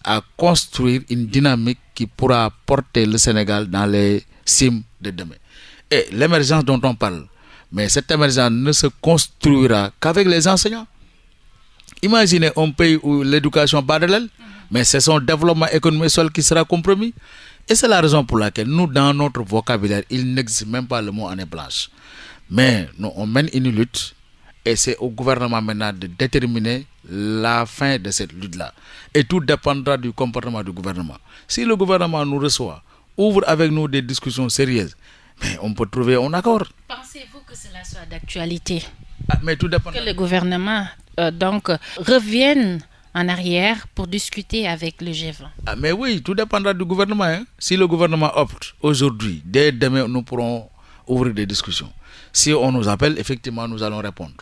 à construire une dynamique qui pourra porter le Sénégal dans les cimes de demain. Et l'émergence dont on parle, mais cette émergence ne se construira qu'avec les enseignants. Imaginez un pays où l'éducation bat de l'aile, mais c'est son développement économique seul qui sera compromis. Et c'est la raison pour laquelle nous, dans notre vocabulaire, il n'existe même pas le mot année blanche. Mais nous, on mène une lutte et c'est au gouvernement maintenant de déterminer la fin de cette lutte-là. Et tout dépendra du comportement du gouvernement. Si le gouvernement nous reçoit, ouvre avec nous des discussions sérieuses, mais on peut trouver un accord. Pensez-vous que cela soit d'actualité? Mais tout dépend. Que le gouvernement donc revienne en arrière pour discuter avec le G20. Mais oui, tout dépendra du gouvernement. Hein. Si le gouvernement opte aujourd'hui, dès demain, nous pourrons ouvrir des discussions. Si on nous appelle, effectivement, nous allons répondre.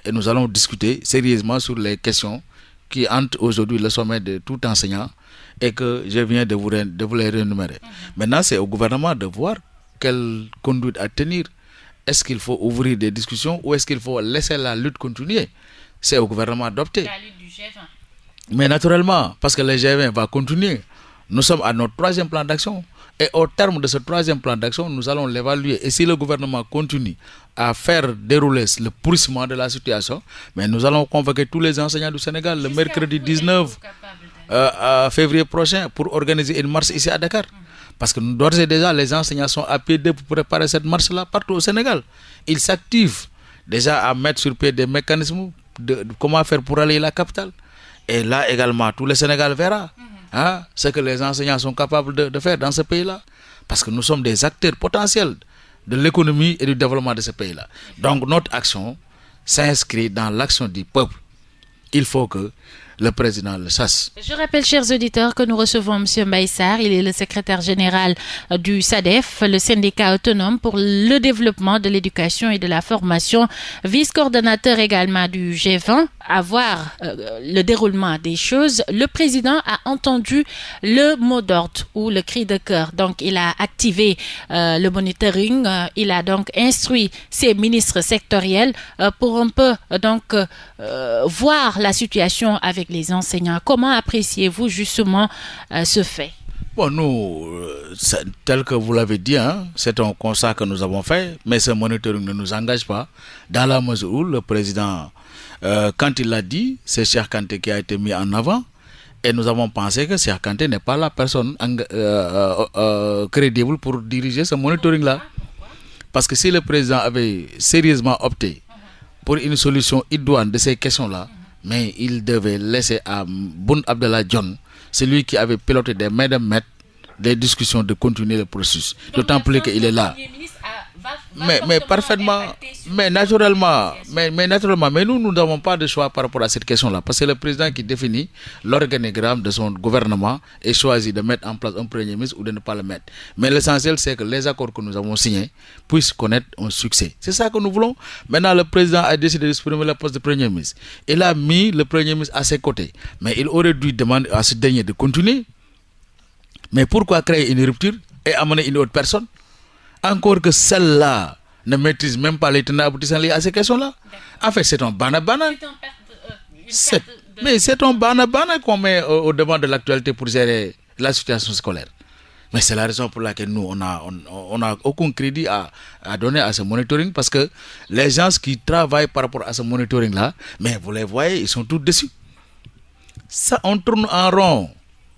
Et nous allons discuter sérieusement sur les questions qui hantent aujourd'hui le sommet de tout enseignant et que je viens de vous les réénumérer. Maintenant, c'est au gouvernement de voir quelle conduite à tenir. Est-ce qu'il faut ouvrir des discussions ou est-ce qu'il faut laisser la lutte continuer? C'est au gouvernement d'opter. La lutte du G20. Mais naturellement, parce que le G20 va continuer, nous sommes à notre troisième plan d'action. Et au terme de ce troisième plan d'action, nous allons l'évaluer. Et si le gouvernement continue à faire dérouler le pourrissement de la situation, mais nous allons convoquer tous les enseignants du Sénégal le mercredi 19 février prochain pour organiser une marche ici à Dakar. Parce que d'ores et déjà, les enseignants sont à pied d'œuvre pour préparer cette marche-là partout au Sénégal. Ils s'activent déjà à mettre sur pied des mécanismes de comment faire pour aller à la capitale. Et là également, tout le Sénégal verra ce que les enseignants sont capables de faire dans ce pays-là. Parce que nous sommes des acteurs potentiels de l'économie et du développement de ce pays-là. Donc notre action s'inscrit dans l'action du peuple. Il faut que le président le sache. Je rappelle, chers auditeurs, que nous recevons M. Mbaye Sarr. Il est le secrétaire général du SADEF, le syndicat autonome pour le développement de l'éducation et de la formation, vice-coordonnateur également du G20. À voir le déroulement des choses, le président a entendu le mot d'ordre ou le cri de cœur. Donc, il a activé le monitoring. Il a donc instruit ses ministres sectoriels pour un peu donc voir la situation avec les enseignants. Comment appréciez-vous justement ce fait? Bon, nous, tel que vous l'avez dit, c'est un constat que nous avons fait, mais ce monitoring ne nous engage pas, dans la mesure où le président, quand il l'a dit, c'est Cheikh Kanté qui a été mis en avant, et nous avons pensé que Cheikh Kanté n'est pas la personne crédible pour diriger ce monitoring-là. Parce que si le président avait sérieusement opté pour une solution idoine de ces questions-là, mais il devait laisser à Boun Abdallah Dionne, celui qui avait piloté des mains de maître, des discussions, de continuer le processus. D'autant plus qu'il est là. Mais parfaitement, mais naturellement, mais nous n'avons pas de choix par rapport à cette question-là, parce que c'est le président qui définit l'organigramme de son gouvernement et choisit de mettre en place un premier ministre ou de ne pas le mettre. Mais l'essentiel, c'est que les accords que nous avons signés puissent connaître un succès. C'est ça que nous voulons. Maintenant, le président a décidé de supprimer le poste de premier ministre. Il a mis le premier ministre à ses côtés, mais il aurait dû demander à ce dernier de continuer. Mais pourquoi créer une rupture et amener une autre personne? Encore que celle-là ne maîtrise même pas les tenants aboutissants liés à ces questions-là. En fait, c'est un bana-bana. Mais c'est un bana-bana qu'on met au devant de l'actualité pour gérer la situation scolaire. Mais c'est la raison pour laquelle nous, on n'a aucun crédit à donner à ce monitoring, parce que les gens qui travaillent par rapport à ce monitoring-là, mais vous les voyez, ils sont tous dessus. Ça, on tourne en rond.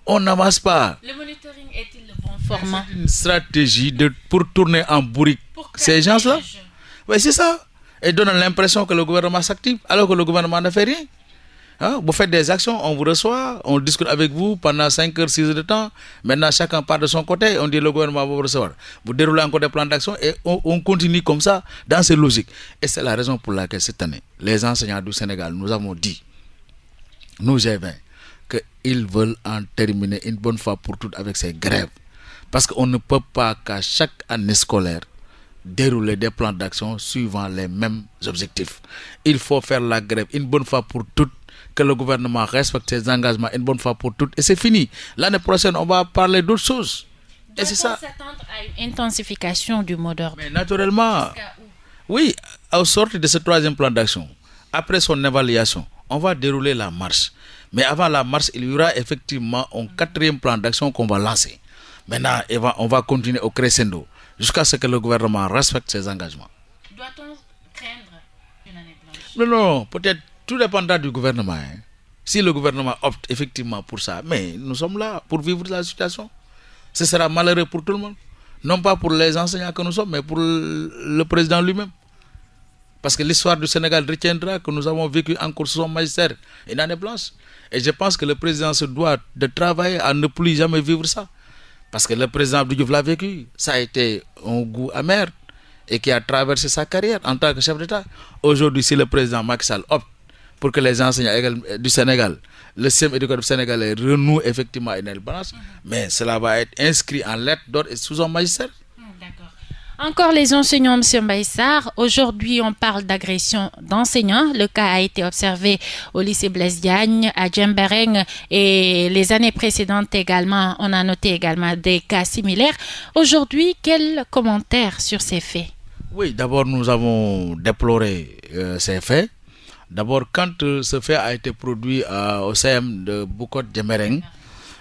On n'avance pas. Le monitoring est-il le bon format? C'est une stratégie pour tourner en bourrique ces gens-là. Oui, c'est ça. Et donne l'impression que le gouvernement s'active, alors que le gouvernement ne fait rien. Hein? Vous faites des actions, on vous reçoit, on discute avec vous pendant 5 heures, 6 heures de temps. Maintenant, chacun part de son côté, on dit le gouvernement va vous recevoir. Vous déroulez encore des plans d'action et on continue comme ça, dans ces logiques. Et c'est la raison pour laquelle cette année, les enseignants du Sénégal, nous avons dit, nous G20, qu'ils veulent en terminer une bonne fois pour toutes avec ces grèves. Parce qu'on ne peut pas qu'à chaque année scolaire dérouler des plans d'action suivant les mêmes objectifs. Il faut faire la grève une bonne fois pour toutes, que le gouvernement respecte ses engagements une bonne fois pour toutes, et c'est fini. L'année prochaine, on va parler d'autres choses. Et c'est ça. S'attendre à une intensification du mot d'ordre? Mais naturellement, oui, au sortir de ce troisième plan d'action, après son évaluation, on va dérouler la marche. Mais avant la marche, il y aura effectivement un quatrième plan d'action qu'on va lancer. Maintenant, on va continuer au crescendo jusqu'à ce que le gouvernement respecte ses engagements. Doit-on craindre une année blanche? Non, peut-être tout dépendra du gouvernement. Hein. Si le gouvernement opte effectivement pour ça, mais nous sommes là pour vivre la situation. Ce sera malheureux pour tout le monde. Non pas pour les enseignants que nous sommes, mais pour le président lui-même. Parce que l'histoire du Sénégal retiendra que nous avons vécu encore sous son magistère une année blanche. Et je pense que le président se doit de travailler à ne plus jamais vivre ça. Parce que le président Abdou Diouf l'a vécu. Ça a été un goût amer et qui a traversé sa carrière en tant que chef d'État. Aujourd'hui, si le président Macky Sall opte pour que les enseignants du Sénégal, le système éducatif sénégalais renoue effectivement une année blanche, mais cela va être inscrit en lettres d'ordre et sous son magistère. D'accord. Encore les enseignants, M. Mbaye Sarr. Aujourd'hui, on parle d'agression d'enseignants. Le cas a été observé au lycée Blaise Diagne, à Djembereng, et les années précédentes également, on a noté également des cas similaires. Aujourd'hui, quel commentaire sur ces faits? Oui, d'abord, nous avons déploré ces faits. D'abord, quand ce fait a été produit au CM de Bukot Djembereng,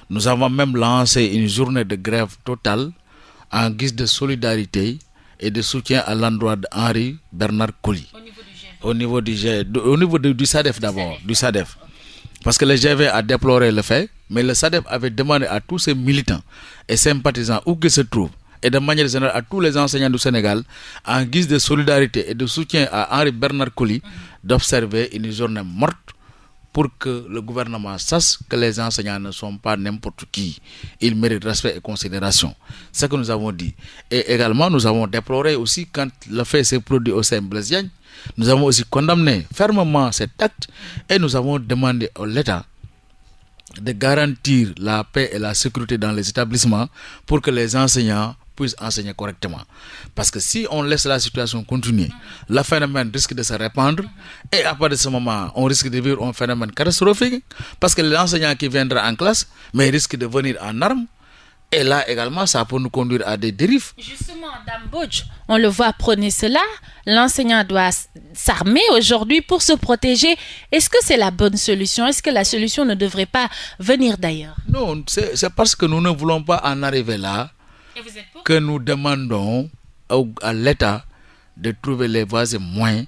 nous avons même lancé une journée de grève totale en guise de solidarité et de soutien à l'endroit d'Henri Bernard Coly. Au niveau du SADEF d'abord, du SADEF. Parce que le GV a déploré le fait, mais le SADEF avait demandé à tous ses militants et sympathisants où qu'ils se trouvent, et de manière générale à tous les enseignants du Sénégal, en guise de solidarité et de soutien à Henri Bernard Coly, d'observer une journée morte pour que le gouvernement sache que les enseignants ne sont pas n'importe qui. Ils méritent respect et considération. C'est ce que nous avons dit. Et également, nous avons déploré aussi quand le fait s'est produit au CM Blaise Diagne. Nous avons aussi condamné fermement cet acte et nous avons demandé à l'État de garantir la paix et la sécurité dans les établissements pour que les enseignants puissent enseigner correctement. Parce que si on laisse la situation continuer, le phénomène risque de se répandre et à partir de ce moment, on risque de vivre un phénomène catastrophique parce que l'enseignant qui viendra en classe, mais risque de venir en armes. Et là également, ça peut nous conduire à des dérives. Justement, Dame Bodj, on le voit prôner cela. L'enseignant doit s'armer aujourd'hui pour se protéger. Est-ce que c'est la bonne solution? Est-ce que la solution ne devrait pas venir d'ailleurs? Non, c'est parce que nous ne voulons pas en arriver là que nous demandons à l'État de trouver les voies et moyens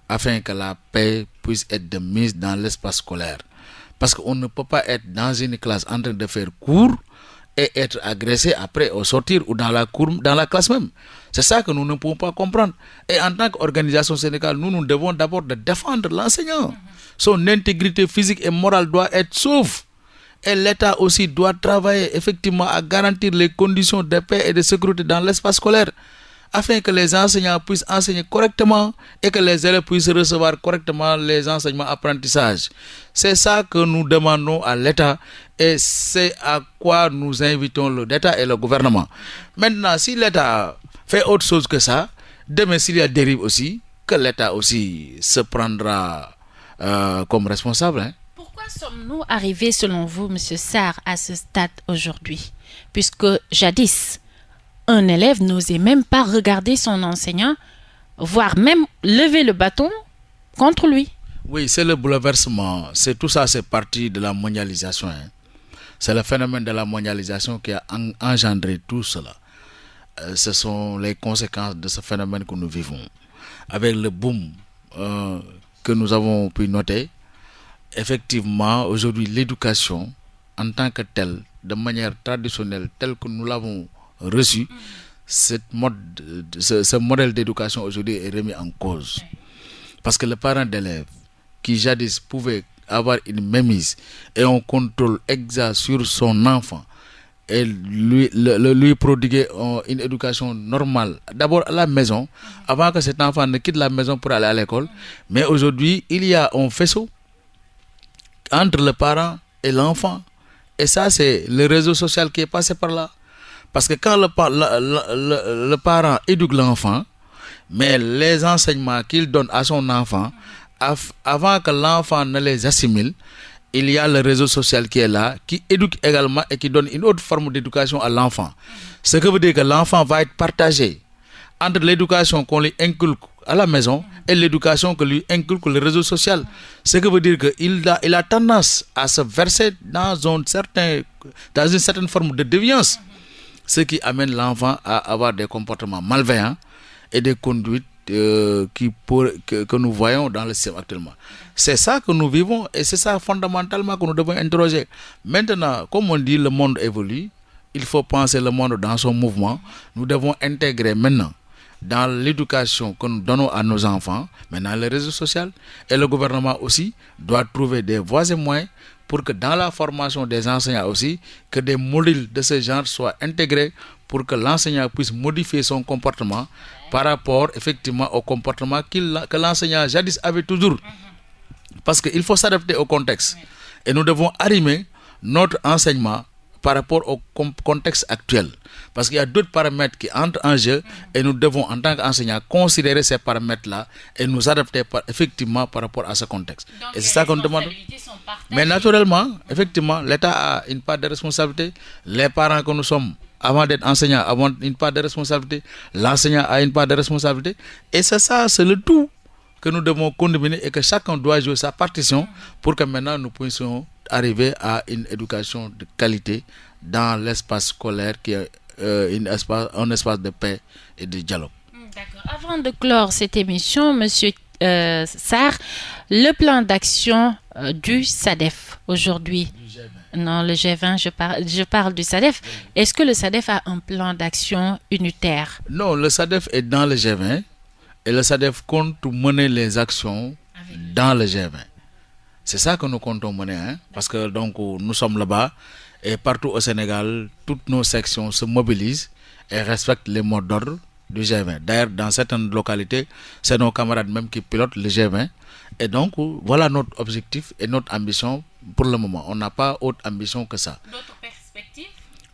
afin que la paix puisse être mise dans l'espace scolaire. Parce qu'on ne peut pas être dans une classe en train de faire cours et être agressé après au sortir ou dans la cour, dans la classe même. C'est ça que nous ne pouvons pas comprendre. Et en tant qu'organisation syndicale, nous devons d'abord de défendre l'enseignant. Son intégrité physique et morale doit être sauve. Et l'État aussi doit travailler effectivement à garantir les conditions de paix et de sécurité dans l'espace scolaire, afin que les enseignants puissent enseigner correctement et que les élèves puissent recevoir correctement les enseignements apprentissages. C'est ça que nous demandons à l'État et c'est à quoi nous invitons l'État et le gouvernement. Maintenant, si l'État fait autre chose que ça, demain s'il y a dérive aussi, que l'État aussi se prendra comme responsable. Hein. Pourquoi sommes-nous arrivés, selon vous, M. Sarr, à ce stade aujourd'hui? Puisque jadis, un élève n'osait même pas regarder son enseignant, voire même lever le bâton contre lui. Oui, c'est le bouleversement. C'est tout ça, c'est parti de la mondialisation. Hein. C'est le phénomène de la mondialisation qui a engendré tout cela. Ce sont les conséquences de ce phénomène que nous vivons. Avec le boom que nous avons pu noter, effectivement, aujourd'hui, l'éducation, en tant que telle, de manière traditionnelle, telle que nous l'avons reçue, ce modèle d'éducation aujourd'hui est remis en cause. Parce que le parent d'élève, qui jadis pouvait avoir une mainmise et un contrôle exact sur son enfant, et lui prodiguer une éducation normale, d'abord à la maison, avant que cet enfant ne quitte la maison pour aller à l'école. Mais aujourd'hui, il y a un faisceau entre le parent et l'enfant. Et ça, c'est le réseau social qui est passé par là. Parce que quand le parent éduque l'enfant, mais les enseignements qu'il donne à son enfant, avant que l'enfant ne les assimile, il y a le réseau social qui est là, qui éduque également et qui donne une autre forme d'éducation à l'enfant. Ce que veut dire que l'enfant va être partagé entre l'éducation qu'on lui inculque à la maison et l'éducation que lui inculque le réseau social. Ce que veut dire qu'il a tendance à se verser dans une certaine forme de déviance. Ce qui amène l'enfant à avoir des comportements malveillants et des conduites que nous voyons dans le système actuellement. C'est ça que nous vivons et c'est ça fondamentalement que nous devons interroger. Maintenant, comme on dit, le monde évolue. Il faut penser le monde dans son mouvement. Nous devons intégrer maintenant dans l'éducation que nous donnons à nos enfants, maintenant les réseaux sociaux, et le gouvernement aussi doit trouver des voies et moyens pour que dans la formation des enseignants aussi, que des modules de ce genre soient intégrés pour que l'enseignant puisse modifier son comportement par rapport effectivement au comportement que l'enseignant jadis avait toujours. Parce qu'il faut s'adapter au contexte. Et nous devons arrimer notre enseignement par rapport au contexte actuel. Parce qu'il y a d'autres paramètres qui entrent en jeu et nous devons, en tant qu'enseignants, considérer ces paramètres-là et nous adapter effectivement par rapport à ce contexte. Donc, et c'est ça qu'on demande. Mais naturellement, effectivement, l'État a une part de responsabilité. Les parents que nous sommes, avant d'être enseignants, avons une part de responsabilité. L'enseignant a une part de responsabilité. Et c'est ça, c'est le tout que nous devons combiner et que chacun doit jouer sa partition pour que maintenant nous puissions arriver à une éducation de qualité dans l'espace scolaire qui est un espace de paix et de dialogue. D'accord. Avant de clore cette émission, Monsieur Sarr, le plan d'action du SADEF aujourd'hui. Non, le G20, je parle du SADEF. Est-ce que le SADEF a un plan d'action unitaire? Non, le SADEF est dans le G20 et le SADEF compte mener les actions dans le G20. C'est ça que nous comptons mener, hein? Parce que donc nous sommes là-bas et partout au Sénégal, toutes nos sections se mobilisent et respectent les mots d'ordre du G20. D'ailleurs, dans certaines localités, c'est nos camarades même qui pilotent le G20. Et donc, voilà notre objectif et notre ambition pour le moment. On n'a pas autre ambition que ça. D'autres perspectives?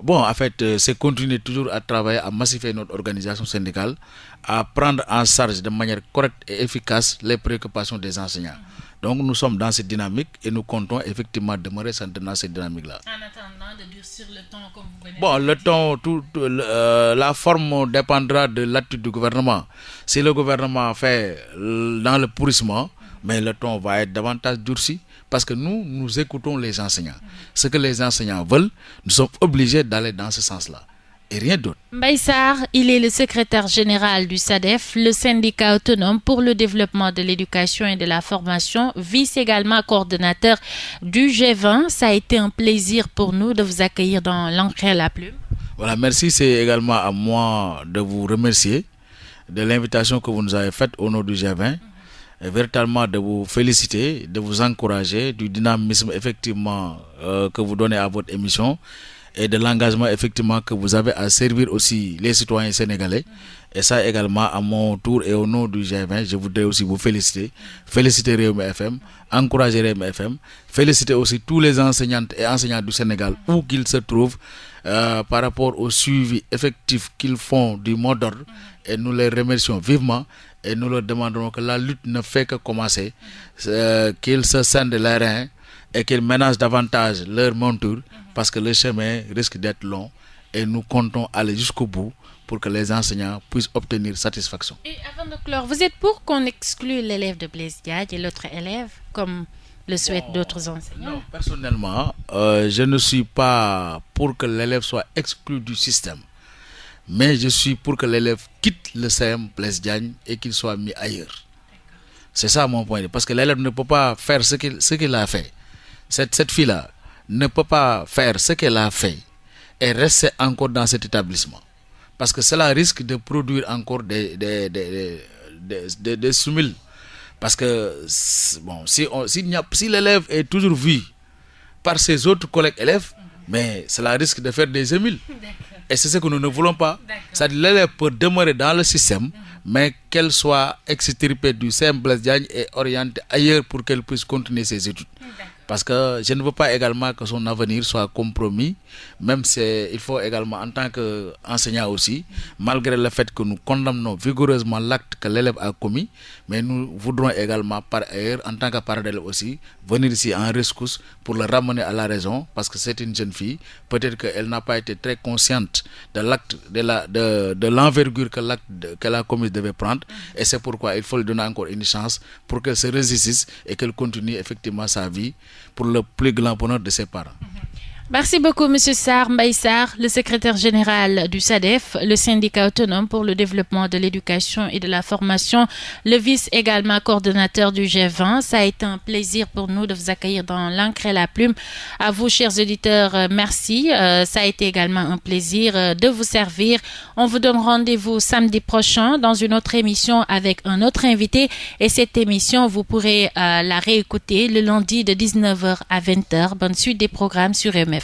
Bon, en fait, c'est continuer toujours à travailler, à massifier notre organisation syndicale, à prendre en charge de manière correcte et efficace les préoccupations des enseignants. Donc nous sommes dans cette dynamique et nous comptons effectivement demeurer dans cette dynamique-là. En attendant de durcir le ton comme vous venez Bon, le ton, la forme dépendra de l'attitude du gouvernement. Si le gouvernement fait dans le pourrissement, mais le ton va être davantage durci parce que nous écoutons les enseignants. Ce que les enseignants veulent, nous sommes obligés d'aller dans ce sens-là. et rien d'autre. Mbaye Sarr, il est le secrétaire général du SADEF, le syndicat autonome pour le développement de l'éducation et de la formation, vice également coordonnateur du G20. Ça a été un plaisir pour nous de vous accueillir dans l'encre et la plume. Voilà, merci. C'est également à moi de vous remercier de l'invitation que vous nous avez faite au nom du G20. Et véritablement de vous féliciter, de vous encourager, du dynamisme effectivement que vous donnez à votre émission et de l'engagement effectivement que vous avez à servir aussi les citoyens sénégalais. Et ça également à mon tour et au nom du G20, je voudrais aussi vous féliciter. Féliciter Rewmi FM, encourager Rewmi FM, féliciter aussi tous les enseignantes et enseignants du Sénégal où qu'ils se trouvent par rapport au suivi effectif qu'ils font du mot d'ordre. Et nous les remercions vivement et nous leur demandons que la lutte ne fait que commencer, qu'ils se scindent les reins et qu'ils ménagent davantage leur monture parce que le chemin risque d'être long et nous comptons aller jusqu'au bout pour que les enseignants puissent obtenir satisfaction. Et avant de clore, vous êtes pour qu'on exclue l'élève de Blaise Diagne et l'autre élève comme le souhaitent d'autres enseignants? Non, personnellement, je ne suis pas pour que l'élève soit exclu du système. Mais je suis pour que l'élève quitte le CM Blaise Diagne et qu'il soit mis ailleurs. C'est ça mon point de vue. Parce que l'élève ne peut pas faire ce qu'il a fait. Cette fille-là ne peut pas faire ce qu'elle a fait et rester encore dans cet établissement. Parce que cela risque de produire encore des sumuls. Parce que bon, si l'élève est toujours vu par ses autres collègues élèves, mais cela risque de faire des émules. Et c'est ce que nous ne voulons pas. C'est-à-dire l'élève peut demeurer dans le système, mais qu'elle soit extirpée du CM Blaise Diagne et orientée ailleurs pour qu'elle puisse continuer ses études. Parce que je ne veux pas également que son avenir soit compromis, même il faut également en tant qu'enseignant aussi, malgré le fait que nous condamnons vigoureusement l'acte que l'élève a commis, mais nous voudrons également par ailleurs, en tant que parent d'élève aussi, venir ici en rescousse pour le ramener à la raison, parce que c'est une jeune fille, peut-être qu'elle n'a pas été très consciente de l'acte, de l'envergure que l'acte qu'elle a commis devait prendre, et c'est pourquoi il faut lui donner encore une chance pour qu'elle se résiste et qu'elle continue effectivement sa vie pour le plus grand bonheur de ses parents. Merci beaucoup, M. Sarr, Mbaye Sarr, le secrétaire général du SADEF, le syndicat autonome pour le développement de l'éducation et de la formation, le vice également coordonnateur du G20. Ça a été un plaisir pour nous de vous accueillir dans l'encre et la plume. À vous, chers auditeurs, merci. Ça a été également un plaisir de vous servir. On vous donne rendez-vous samedi prochain dans une autre émission avec un autre invité. Et cette émission, vous pourrez la réécouter le lundi de 19h à 20h. Bonne suite des programmes sur FM.